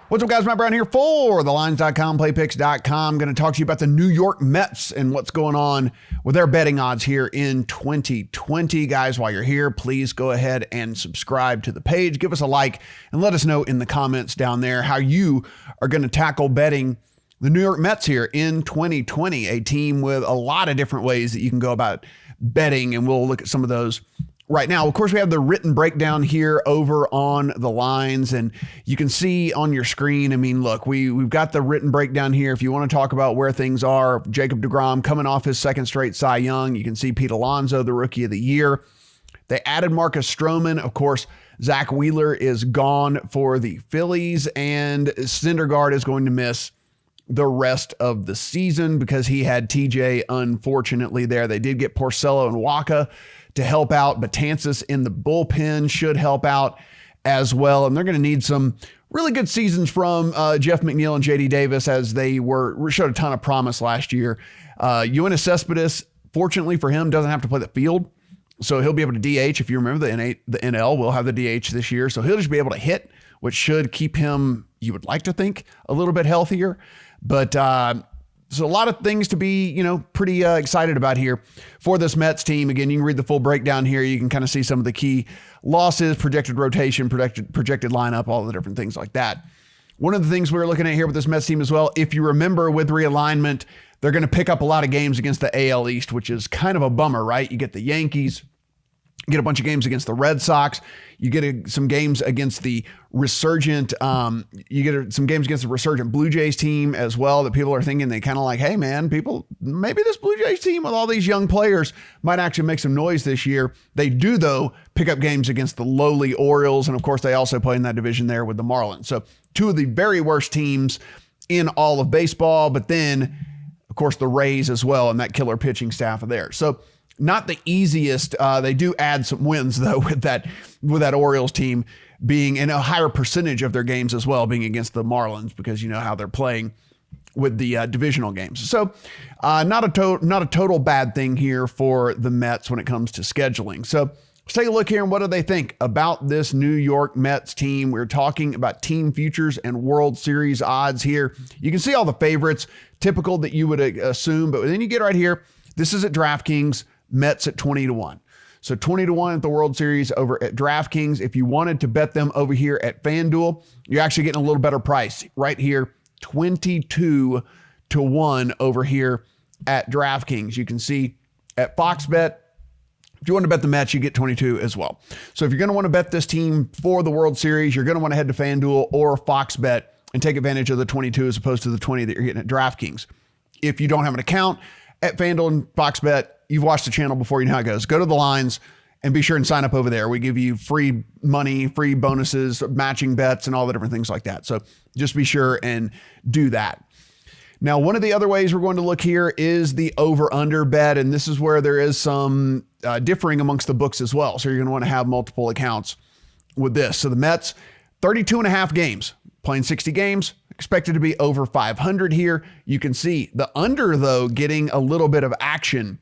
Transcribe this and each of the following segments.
What's up, guys? Matt Brown here for thelines.com, playpicks.com. Going to talk to you about the New York Mets and what's going on with their betting odds here in 2020. Guys, while you're here, please go ahead and subscribe to the page. Give us a like and let us know in the comments down there how you are going to tackle betting the New York Mets here in 2020, a team with a lot of different ways that you can go about betting, and we'll look at some of those right now. Of course, we have the written breakdown here over on the lines, and you can see on your screen, I mean, look, we've got the written breakdown here. If you want to talk about where things are, Jacob deGrom coming off his second straight Cy Young. You can see Pete Alonso, the Rookie of the Year. They added Marcus Stroman. Of course, Zach Wheeler is gone for the Phillies, and Syndergaard is going to miss the rest of the season because he had TJ, unfortunately, there. They did get Porcello and Waka to help out. Betances in the bullpen should help out as well. And they're going to need some really good seasons from Jeff McNeil and JD Davis, as they showed a ton of promise last year. Yoenis Cespedes, fortunately for him, doesn't have to play the field. So he'll be able to DH. If you remember, the NL will have the DH this year. So he'll just be able to hit, which should keep him, you would like to think, a little bit healthier. But so a lot of things to be, pretty excited about here for this Mets team. Again, you can read the full breakdown here. You can kind of see some of the key losses, projected rotation, projected lineup, all the different things like that. One of the things we're looking at here with this Mets team as well, if you remember with realignment, they're going to pick up a lot of games against the AL East, which is kind of a bummer, right? You get the Yankees, you get a bunch of games against the Red Sox. You get some games against the resurgent. You get some games against the resurgent Blue Jays team as well. That people are thinking they kind of like, hey man, maybe this Blue Jays team with all these young players might actually make some noise this year. They do though pick up games against the lowly Orioles, and of course they also play in that division there with the Marlins. So two of the very worst teams in all of baseball. But then of course the Rays as well, and that killer pitching staff of theirs. So not the easiest. They do add some wins though with that Orioles team being in a higher percentage of their games as well being against the Marlins, because you know how they're playing with the divisional games. So not a total bad thing here for the Mets when it comes to scheduling. So let's take a look here and what do they think about this New York Mets team. We're talking about team futures and World Series odds here. You can see all the favorites, typical that you would assume, but then you get right here. This is at DraftKings. Mets at 20-1. So 20-1 at the World Series over at DraftKings. If you wanted to bet them over here at FanDuel, you're actually getting a little better price right here. 22-1 over here at DraftKings. You can see at FoxBet, if you want to bet the Mets, you get 22 as well. So if you're going to want to bet this team for the World Series, you're going to want to head to FanDuel or FoxBet and take advantage of the 22 as opposed to the 20 that you're getting at DraftKings. If you don't have an account at FanDuel and FoxBet, you've watched the channel before, you know how it goes. Go to the lines and be sure and sign up over there. We give you free money, free bonuses, matching bets, and all the different things like that. So just be sure and do that. Now, one of the other ways we're going to look here is the over-under bet, and this is where there is some differing amongst the books as well. So you're going to want to have multiple accounts with this. So the Mets, 32.5 games, playing 60 games. Expected to be over 500 here. You can see the under, though, getting a little bit of action.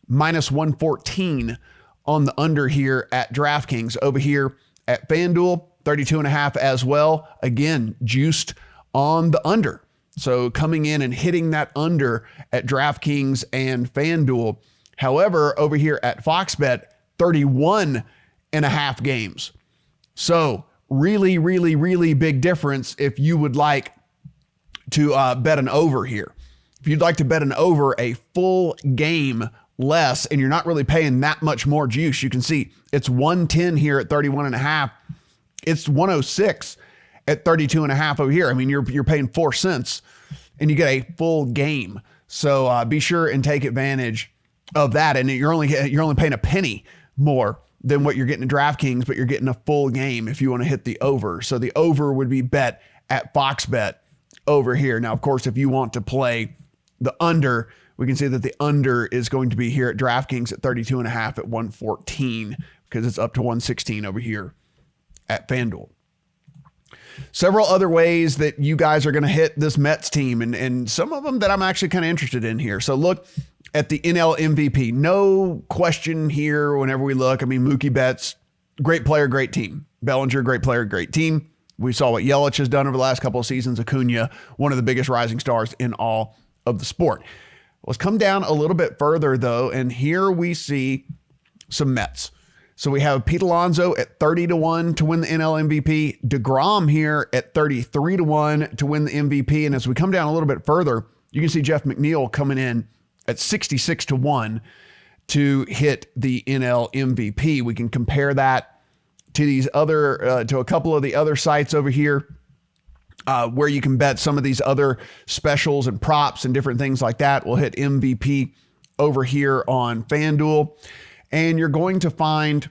Minus 114 on the under here at DraftKings. Over here at FanDuel, 32.5 as well. Again, juiced on the under. So coming in and hitting that under at DraftKings and FanDuel. However, over here at FoxBet, 31.5 games. So really, really, really big difference if you would like to bet an over here. If you'd like to bet an over a full game less, and you're not really paying that much more juice, you can see it's 110 here at 31.5. It's 106 at 32.5 over here. I mean, you're paying 4 cents and you get a full game. So be sure and take advantage of that. And you're only paying a penny more than what you're getting at DraftKings, but you're getting a full game if you want to hit the over. So the over would be bet at FoxBet over here. Now, of course, if you want to play the under, we can see that the under is going to be here at DraftKings at 32.5 at 114 because it's up to 116 over here at FanDuel. Several other ways that you guys are going to hit this Mets team, and some of them that I'm actually kind of interested in here. So look at the NL MVP. No question here whenever we look. I mean, Mookie Betts, great player, great team. Bellinger, great player, great team. We saw what Yelich has done over the last couple of seasons. Acuna, one of the biggest rising stars in all of the sport. Let's come down a little bit further, though, and here we see some Mets. So we have Pete Alonso at 30-1 to win the NL MVP. DeGrom here at 33-1 to win the MVP. And as we come down a little bit further, you can see Jeff McNeil coming in at 66-1 to hit the NL MVP. We can compare that to these other, to a couple of the other sites over here where you can bet some of these other specials and props and different things like that. We'll hit MVP over here on FanDuel. And you're going to find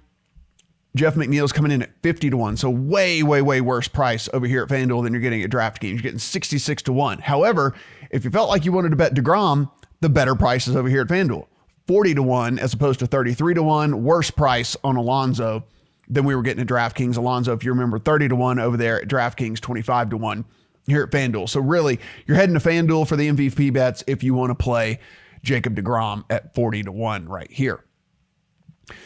Jeff McNeil's coming in at 50-1. So way, way, way worse price over here at FanDuel than you're getting at DraftKings. You're getting 66-1. However, if you felt like you wanted to bet deGrom, the better price is over here at FanDuel. 40-1 as opposed to 33-1. Worse price on Alonso than we were getting at DraftKings. Alonso, if you remember, 30-1 over there at DraftKings, 25-1 here at FanDuel. So really, you're heading to FanDuel for the MVP bets if you want to play Jacob deGrom at 40-1 right here.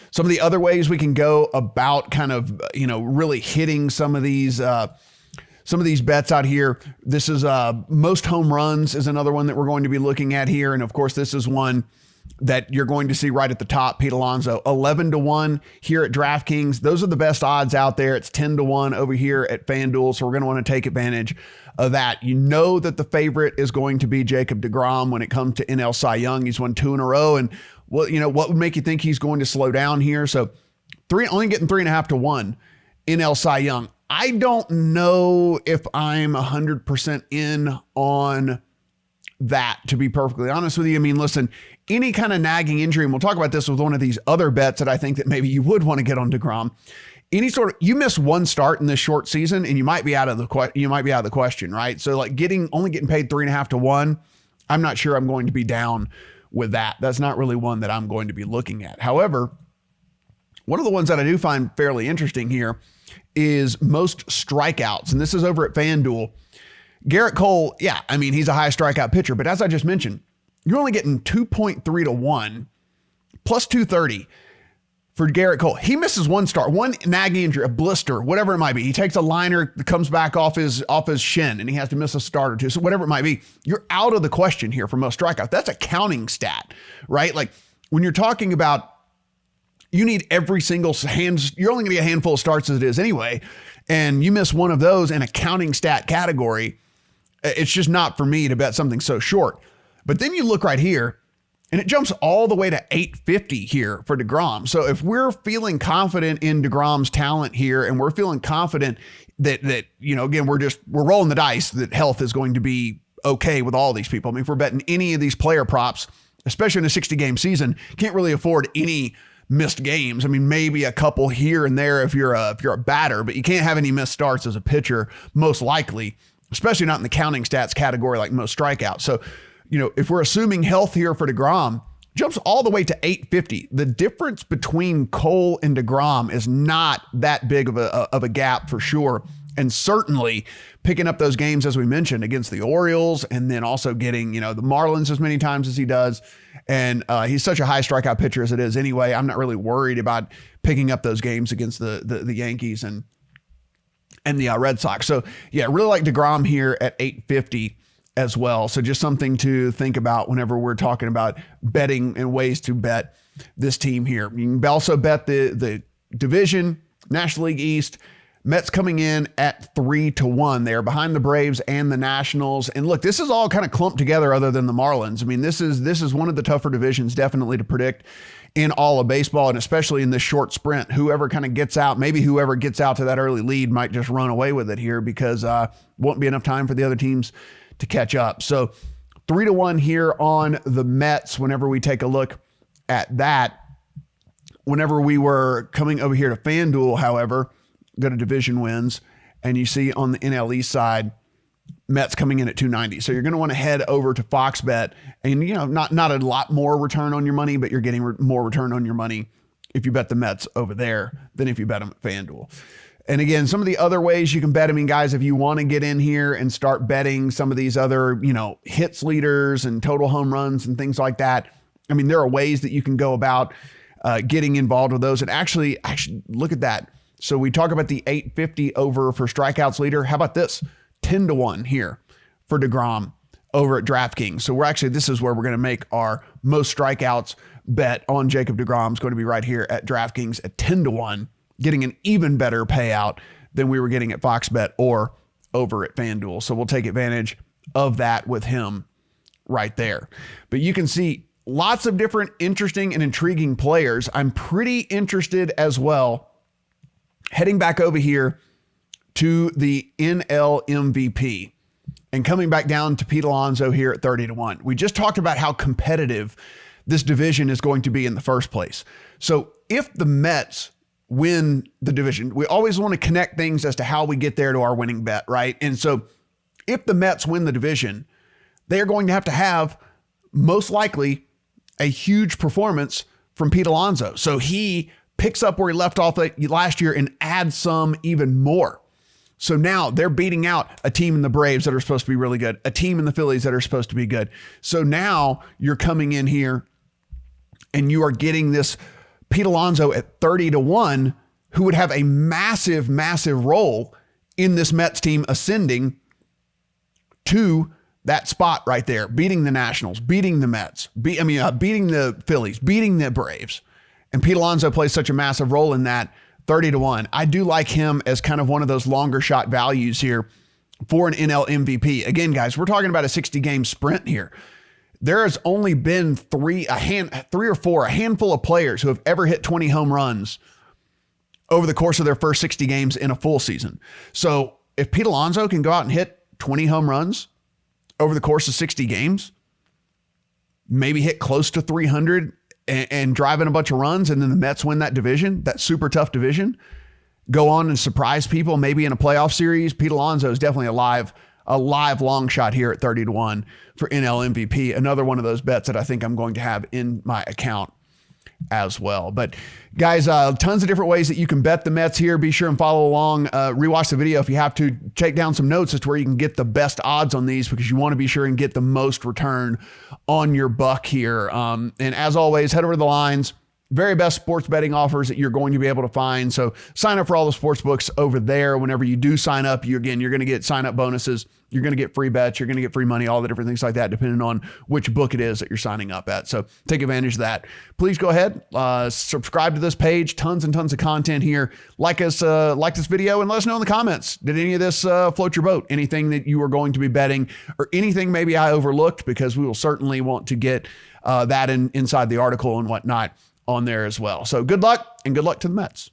Some of the other ways we can go about kind of, really hitting some of these bets out here. This is most home runs is another one that we're going to be looking at here. And of course, this is one that you're going to see right at the top, Pete Alonso, 11-1 here at DraftKings. Those are the best odds out there. It's 10-1 over here at FanDuel. So we're going to want to take advantage of that. You know that the favorite is going to be Jacob deGrom when it comes to NL Cy Young. He's won 2 in a row. And what would make you think he's going to slow down here? So only getting 3.5-1 NL Cy Young. I don't know if I'm 100% in on that, to be perfectly honest with you. I mean, listen, any kind of nagging injury, and we'll talk about this with one of these other bets that I think that maybe you would want to get on deGrom. You miss one start in this short season and you might be out of the question, right? So like only getting paid 3.5-1, I'm not sure I'm going to be down with that. That's not really one that I'm going to be looking at. However, one of the ones that I do find fairly interesting here is most strikeouts. And this is over at FanDuel. Garrett Cole, he's a high strikeout pitcher, but as I just mentioned, you're only getting 2.3-1 plus 230 for Garrett Cole. He misses one start, one nagging injury, a blister, whatever it might be. He takes a liner that comes back off his shin and he has to miss a start or two. So whatever it might be, you're out of the question here for most strikeouts. That's a counting stat, right? Like when you're talking about, you need every single you're only gonna get a handful of starts as it is anyway. And you miss one of those in a counting stat category. It's just not for me to bet something so short. But then you look right here and it jumps all the way to 850 here for deGrom. So if we're feeling confident in deGrom's talent here and we're feeling confident that again, we're rolling the dice that health is going to be okay with all these people. I mean, if we're betting any of these player props, especially in a 60-game season, can't really afford any missed games. I mean, maybe a couple here and there if you're a batter, but you can't have any missed starts as a pitcher, most likely, especially not in the counting stats category like most strikeouts. So, if we're assuming health here for deGrom, jumps all the way to 850. The difference between Cole and deGrom is not that big of a gap for sure. And certainly picking up those games, as we mentioned, against the Orioles and then also getting, the Marlins as many times as he does. And he's such a high strikeout pitcher as it is anyway. I'm not really worried about picking up those games against the Yankees and the Red Sox. So yeah, really like deGrom here at 850 as well. So just something to think about whenever we're talking about betting and ways to bet this team here. You can also bet the division, National League East. Mets coming in at 3-1. They are behind the Braves and the Nationals. And look, this is all kind of clumped together other than the Marlins. I mean, this is one of the tougher divisions definitely to predict in all of baseball, and especially in this short sprint. Whoever kind of gets out, maybe whoever gets out to that early lead might just run away with it here because won't be enough time for the other teams to catch up. So 3-1 here on the Mets whenever we take a look at that. Whenever we were coming over here to FanDuel, however, go to division wins, and you see on the NL East side, Mets coming in at 290. So you're going to want to head over to FoxBet and, not a lot more return on your money, but you're getting more return on your money if you bet the Mets over there than if you bet them at FanDuel. And again, some of the other ways you can bet, guys, if you want to get in here and start betting some of these other, hits leaders and total home runs and things like that. There are ways that you can go about getting involved with those. And actually look at that. So we talk about the 850 over for strikeouts leader. How about this? 10-1 here for deGrom over at DraftKings. So this is where we're going to make our most strikeouts bet on Jacob deGrom. Is going to be right here at DraftKings at 10-1, getting an even better payout than we were getting at FoxBet or over at FanDuel. So we'll take advantage of that with him right there. But you can see lots of different interesting and intriguing players. I'm pretty interested as well heading back over here to the NL MVP and coming back down to Pete Alonso here at 30-1. We just talked about how competitive this division is going to be in the first place. So if the Mets win the division, we always want to connect things as to how we get there to our winning bet, right? And so if the Mets win the division, they are going to have most likely a huge performance from Pete Alonso. So he picks up where he left off last year and adds some even more. So now they're beating out a team in the Braves that are supposed to be really good, a team in the Phillies that are supposed to be good. So now you're coming in here and you are getting this Pete Alonso at 30-1, who would have a massive, massive role in this Mets team ascending to that spot right there, beating the Nationals, beating the Mets, beating the Phillies, beating the Braves. And Pete Alonso plays such a massive role in that. 30-1. I do like him as kind of one of those longer shot values here for an NL MVP. Again, guys, we're talking about a 60-game sprint here. There has only been a handful of players who have ever hit 20 home runs over the course of their first 60 games in a full season. So if Pete Alonso can go out and hit 20 home runs over the course of 60 games, maybe hit close to 300 and drive in a bunch of runs, and then the Mets win that division, that super tough division, go on and surprise people, maybe in a playoff series, Pete Alonso is definitely a live long shot here at 30-1 for NL MVP. Another one of those bets that I think I'm going to have in my account as well. But guys, tons of different ways that you can bet the Mets here. Be sure and follow along. Rewatch the video if you have to. Take down some notes as to where you can get the best odds on these, because you want to be sure and get the most return on your buck here. And as always, head over to the lines. Very best sports betting offers that you're going to be able to find. So sign up for all the sports books over there. Whenever you do sign up, you're going to get sign up bonuses. You're going to get free bets. You're going to get free money, all the different things like that, depending on which book it is that you're signing up at. So take advantage of that. Please go ahead, subscribe to this page. Tons and tons of content here. Like this video, and let us know in the comments. Did any of this float your boat? Anything that you are going to be betting, or anything maybe I overlooked? Because we will certainly want to get that inside the article and whatnot on there as well. So good luck, and good luck to the Mets.